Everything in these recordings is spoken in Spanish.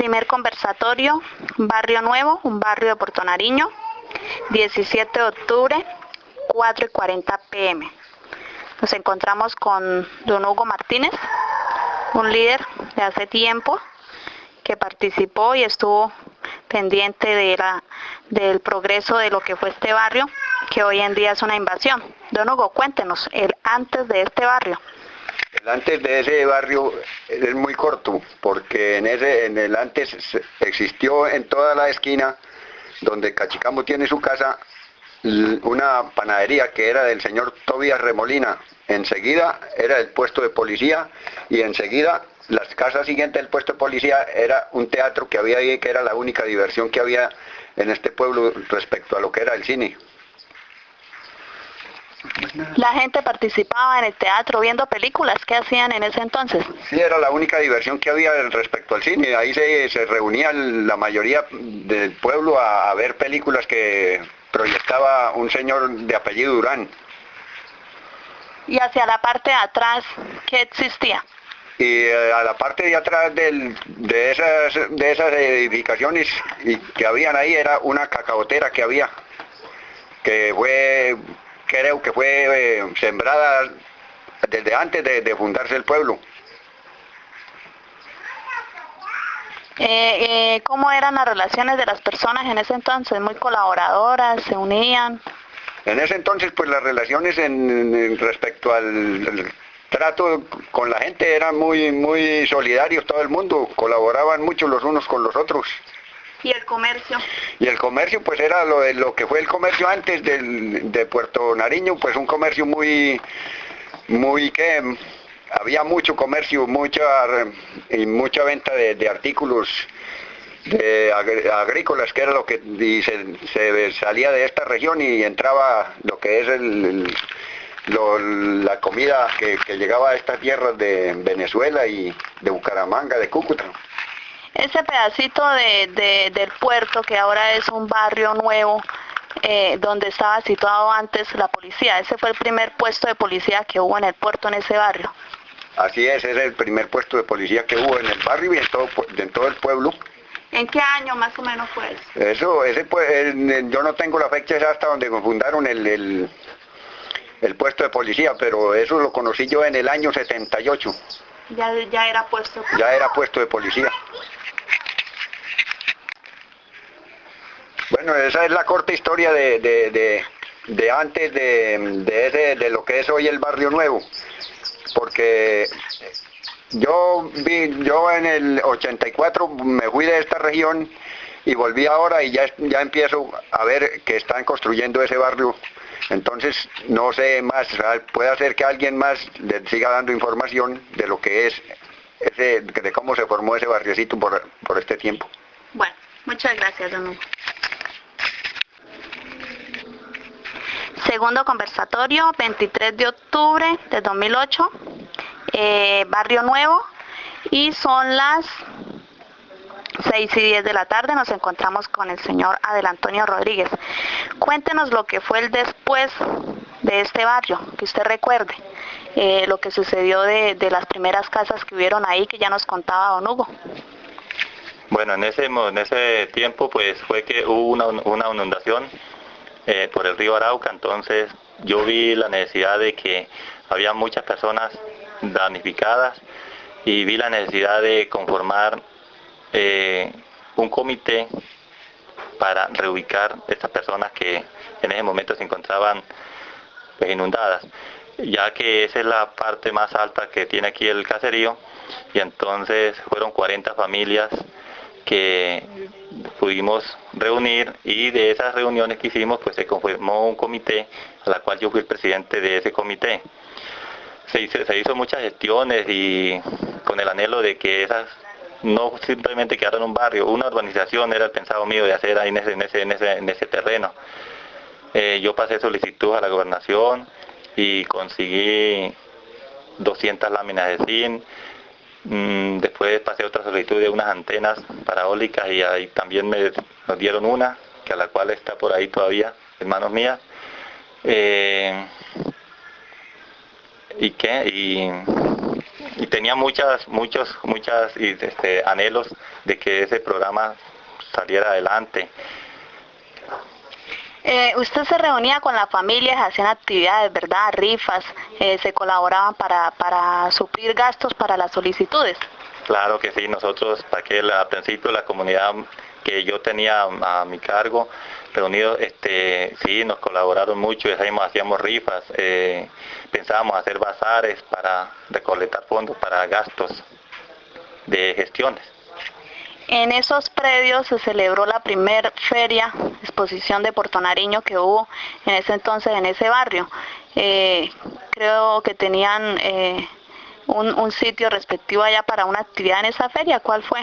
Primer conversatorio, Barrio Nuevo, un barrio de Puerto Nariño, 17 de octubre, 4:40 p.m. Nos encontramos con don Hugo Martínez, un líder de hace tiempo que participó y estuvo pendiente del progreso de lo que fue este barrio, que hoy en día es una invasión. Don Hugo, cuéntenos el antes de este barrio. El antes de ese barrio es muy corto, porque en el antes existió en toda la esquina donde Cachicamo tiene su casa una panadería que era del señor Tobías Remolina. Enseguida era el puesto de policía y enseguida las casas siguientes del puesto de policía era un teatro que había ahí, que era la única diversión que había en este pueblo respecto a lo que era el cine. La gente participaba en el teatro viendo películas. ¿Qué hacían en ese entonces? Sí, era la única diversión que había respecto al cine. Ahí se reunían la mayoría del pueblo a ver películas que proyectaba un señor de apellido Durán. Y hacia la parte de atrás, ¿qué existía? Y a la parte de atrás de esas edificaciones que habían ahí era una cacaotera que había, creo que fue sembrada desde antes de fundarse el pueblo. ¿Cómo eran las relaciones de las personas en ese entonces? ¿Muy colaboradoras? ¿Se unían? En ese entonces, pues las relaciones respecto al trato con la gente eran muy solidarios, todo el mundo, colaboraban mucho los unos con los otros. ¿Y el comercio? Y el comercio pues era lo que fue el comercio antes de Puerto Nariño, pues un comercio que había mucho comercio, mucha venta de artículos agrícolas, que era lo que se salía de esta región y entraba lo que es la comida que llegaba a estas tierras de Venezuela y de Bucaramanga, de Cúcuta. Ese pedacito del puerto, que ahora es un barrio nuevo, donde estaba situado antes la policía, ese fue el primer puesto de policía que hubo en el puerto, en ese barrio. Así es, ese es el primer puesto de policía que hubo en el barrio y en todo el pueblo. ¿En qué año más o menos fue eso? Yo no tengo la fecha exacta donde fundaron el puesto de policía, pero eso lo conocí yo en el año 78. Ya era puesto de policía. Ya era puesto de policía. Bueno, esa es la corta historia de antes de lo que es hoy el Barrio Nuevo, porque yo en el 84 me fui de esta región y volví ahora y ya empiezo a ver que están construyendo ese barrio. Entonces no sé más, puede ser que alguien más le siga dando información de lo que es de cómo se formó ese barriocito por este tiempo. Bueno, muchas gracias, don Hugo. Segundo conversatorio, 23 de octubre de 2008, Barrio Nuevo, y son las 6:10 de la tarde. Nos encontramos con el señor Adel Antonio Rodríguez. Cuéntenos lo que fue el después de este barrio, que usted recuerde, lo que sucedió de las primeras casas que hubieron ahí, que ya nos contaba don Hugo. Bueno, en ese tiempo pues fue que hubo una inundación por el río Arauca. Entonces yo vi la necesidad de que había muchas personas damnificadas y vi la necesidad de conformar un comité para reubicar estas personas que en ese momento se encontraban pues, inundadas, ya que esa es la parte más alta que tiene aquí el caserío, y entonces fueron 40 familias que pudimos reunir, y de esas reuniones que hicimos pues se conformó un comité a la cual yo fui el presidente de ese comité. Se hizo muchas gestiones y con el anhelo de que esas no simplemente quedaran en un barrio, una urbanización era el pensado mío de hacer ahí en ese terreno. Yo pasé solicitud a la gobernación y conseguí 200 láminas de zinc. Después pasé otra solicitud de unas antenas paraólicas y ahí también nos dieron una, que a la cual está por ahí todavía en manos mías. y tenía muchos anhelos de que ese programa saliera adelante. Usted se reunía con las familias, hacían actividades, ¿verdad? Rifas, se colaboraban para suplir gastos para las solicitudes. Claro que sí, nosotros, al principio la comunidad que yo tenía a mi cargo, reunidos, sí, nos colaboraron mucho, hacíamos rifas, pensábamos hacer bazares para recolectar fondos para gastos de gestiones. En esos predios se celebró la primer feria, exposición de Puerto Nariño que hubo en ese entonces en ese barrio. Creo que tenían un sitio respectivo allá para una actividad en esa feria. ¿Cuál fue?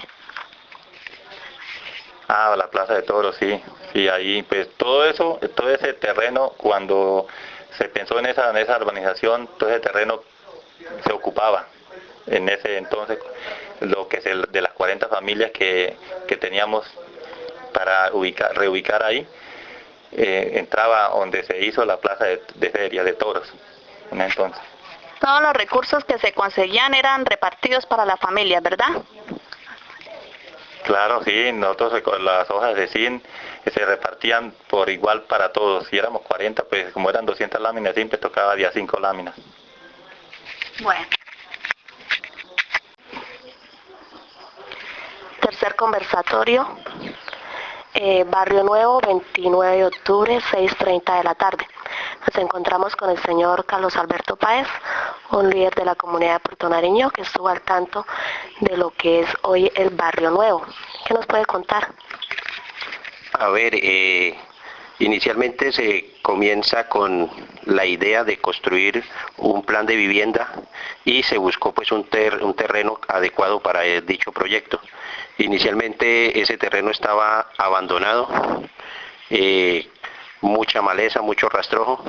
Ah, la Plaza de Toros, sí, sí, ahí, pues todo ese terreno, cuando se pensó en esa urbanización, todo ese terreno se ocupaba. En ese entonces, lo que es de las 40 familias que teníamos para reubicar ahí, entraba donde se hizo la plaza de feria de toros, en entonces. Todos los recursos que se conseguían eran repartidos para la familia, ¿verdad? Claro, sí, nosotros con las hojas de zinc se repartían por igual para todos. Si éramos 40, pues como eran 200 láminas, siempre tocaba día 5 láminas. Bueno. Tercer conversatorio, Barrio Nuevo, 29 de octubre, 6:30 de la tarde. Nos encontramos con el señor Carlos Alberto Páez, un líder de la comunidad de Puerto Nariño que estuvo al tanto de lo que es hoy el Barrio Nuevo. ¿Qué nos puede contar? A ver, inicialmente se comienza con la idea de construir un plan de vivienda y se buscó pues un terreno adecuado para dicho proyecto. Inicialmente ese terreno estaba abandonado, mucha maleza, mucho rastrojo,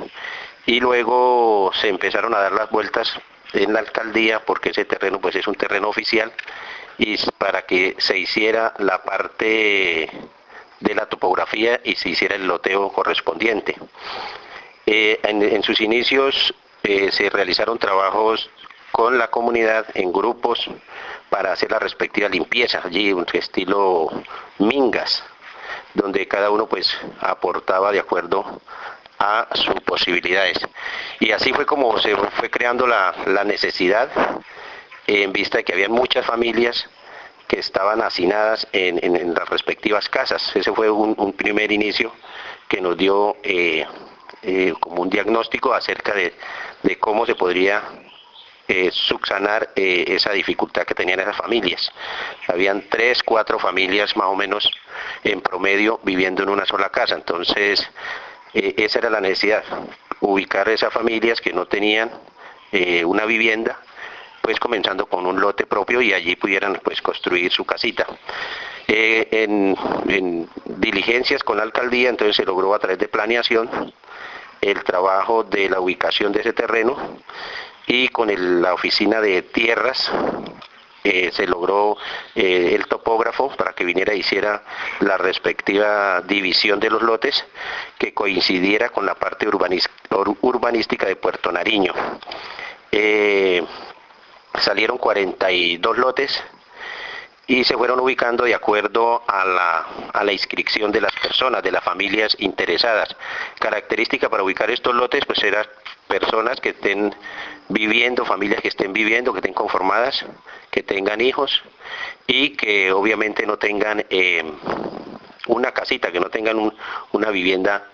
y luego se empezaron a dar las vueltas en la alcaldía porque ese terreno pues es un terreno oficial y para que se hiciera la parte de la topografía y se hiciera el loteo correspondiente. En sus inicios se realizaron trabajos con la comunidad en grupos para hacer la respectiva limpieza, allí un estilo mingas, donde cada uno pues aportaba de acuerdo a sus posibilidades. Y así fue como se fue creando la necesidad, en vista de que había muchas familias que estaban hacinadas en las respectivas casas. Ese fue un primer inicio que nos dio como un diagnóstico acerca de cómo se podría subsanar esa dificultad que tenían esas familias. Habían 3, 4 familias más o menos en promedio viviendo en una sola casa. Entonces esa era la necesidad, ubicar a esas familias que no tenían una vivienda, pues comenzando con un lote propio y allí pudieran pues construir su casita. En diligencias con la alcaldía entonces se logró a través de planeación el trabajo de la ubicación de ese terreno y con la oficina de tierras se logró el topógrafo para que viniera e hiciera la respectiva división de los lotes que coincidiera con la parte urbanística de Puerto Nariño. Salieron 42 lotes y se fueron ubicando de acuerdo a la inscripción de las personas, de las familias interesadas. Característica para ubicar estos lotes pues eran personas que estén viviendo, familias que estén viviendo, que estén conformadas, que tengan hijos y que obviamente no tengan una casita, que no tengan una vivienda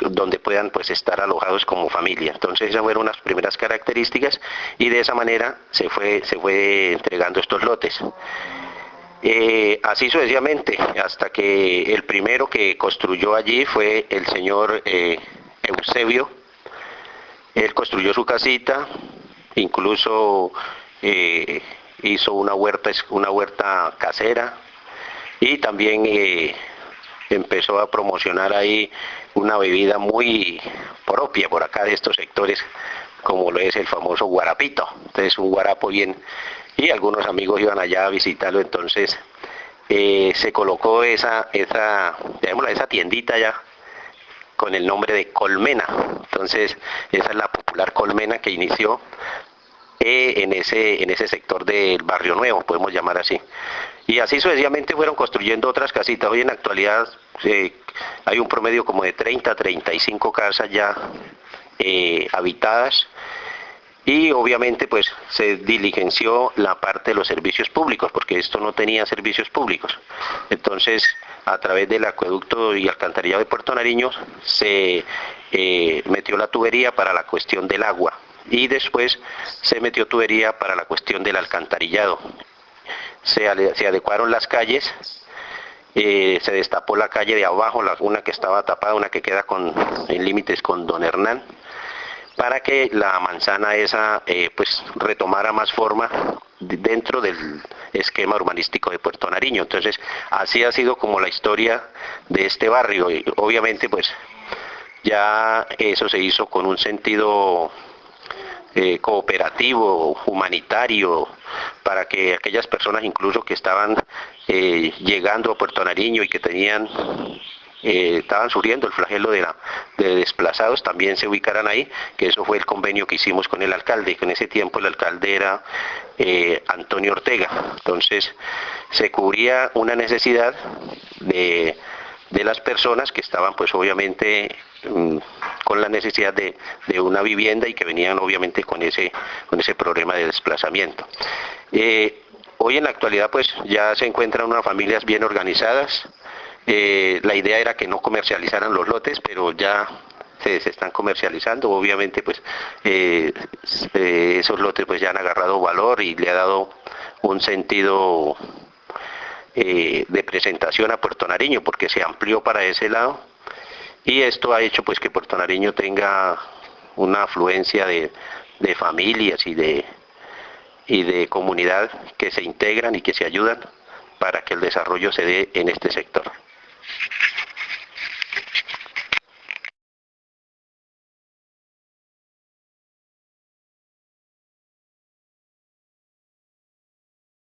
donde puedan pues estar alojados como familia. Entonces esas fueron unas primeras características y de esa manera se fue entregando estos lotes. Así sucesivamente, hasta que el primero que construyó allí fue el señor Eusebio. Él construyó su casita, incluso hizo una huerta casera y también empezó a promocionar ahí una bebida muy propia por acá de estos sectores, como lo es el famoso guarapito. Entonces un guarapo bien, y algunos amigos iban allá a visitarlo, entonces se colocó esa tiendita allá con el nombre de Colmena. Entonces esa es la popular Colmena que inició en ese sector del Barrio Nuevo, podemos llamar así. Y así sucesivamente fueron construyendo otras casitas. Hoy en la actualidad hay un promedio como de 30 a 35 casas ya habitadas, y obviamente pues se diligenció la parte de los servicios públicos, porque esto no tenía servicios públicos. Entonces, a través del acueducto y alcantarillado de Puerto Nariño se metió la tubería para la cuestión del agua, y después se metió tubería para la cuestión del alcantarillado. Se adecuaron las calles, se destapó la calle de abajo, una que estaba tapada, una que queda en límites con Don Hernán, para que la manzana esa pues retomara más forma dentro del esquema urbanístico de Puerto Nariño. Entonces, así ha sido como la historia de este barrio, y obviamente pues ya eso se hizo con un sentido cooperativo, humanitario, para que aquellas personas incluso que estaban llegando a Puerto Nariño y que estaban sufriendo el flagelo de desplazados, también se ubicaran ahí, que eso fue el convenio que hicimos con el alcalde, que en ese tiempo el alcalde era Antonio Ortega. Entonces se cubría una necesidad de las personas que estaban pues obviamente con la necesidad de una vivienda, y que venían obviamente con ese problema de desplazamiento. Hoy en la actualidad pues ya se encuentran unas familias bien organizadas. La idea era que no comercializaran los lotes, pero ya se están comercializando. Obviamente pues esos lotes pues ya han agarrado valor y le ha dado un sentido de presentación a Puerto Nariño, porque se amplió para ese lado, y esto ha hecho pues que Puerto Nariño tenga una afluencia de familias y de comunidad que se integran y que se ayudan para que el desarrollo se dé en este sector.